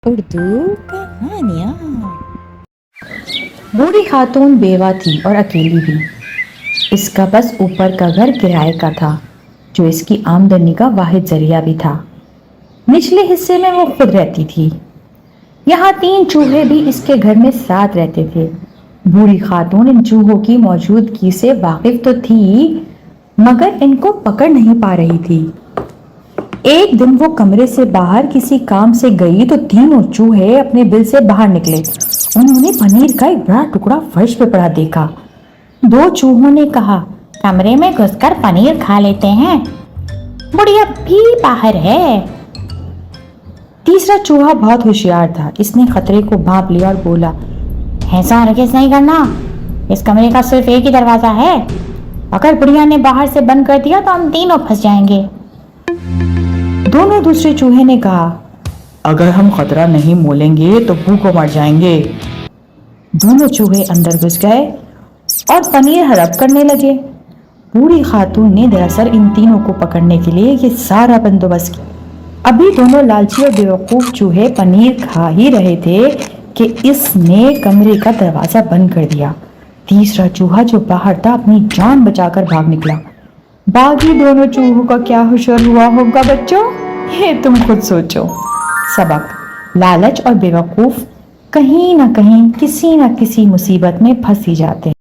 उर्दू कहानियाँ। बूढ़ी खातून बेवा थी और अकेली भी। इसका बस ऊपर का घर किराए का था, जो इसकी आमदनी का वाहिद जरिया भी था। निचले हिस्से में वो खुद रहती थी। यहाँ 3 चूहे भी इसके घर में साथ रहते थे। बूढ़ी खातून इन चूहों की मौजूदगी से वाकिफ तो थी, मगर इनको पकड़ नहीं पा रही थी। एक दिन वो कमरे से बाहर किसी काम से गई तो तीनों चूहे अपने बिल से बाहर निकले। उन्होंने पनीर का एक बड़ा टुकड़ा फर्श पे पड़ा देखा। 2 चूहों ने कहा, कमरे में घुसकर पनीर खा लेते हैं, बुढ़िया भी बाहर है। तीसरा चूहा बहुत होशियार था। इसने खतरे को भांप लिया और बोला, ऐसा हरगिज़ नहीं करना, इस कमरे का सिर्फ एक ही दरवाजा है। अगर बुढ़िया ने बाहर से बंद कर दिया तो हम तीनों फंस जाएंगे। दोनों दूसरे चूहे ने कहा, अगर हम खतरा नहीं मोलेंगे तो भूखों मर जाएंगे। दोनों चूहे अंदर घुस गए और पनीर हड़प करने लगे। बूढ़ी खातून ने दरअसल इन तीनों को पकड़ने के लिए ये सारा बंदोबस्त किया। अभी दोनों लालची और बेवकूफ चूहे पनीर खा ही रहे थे कि इसने कमरे का दरवाजा बंद कर दिया। तीसरा चूहा जो बाहर था अपनी जान बचाकर भाग निकला। बाकी दोनों चूहों का क्या हुशर हुआ होगा बच्चों, ये तुम खुद सोचो। सबक: लालच और बेवकूफ कहीं ना कहीं किसी ना किसी मुसीबत में फंस ही जाते हैं।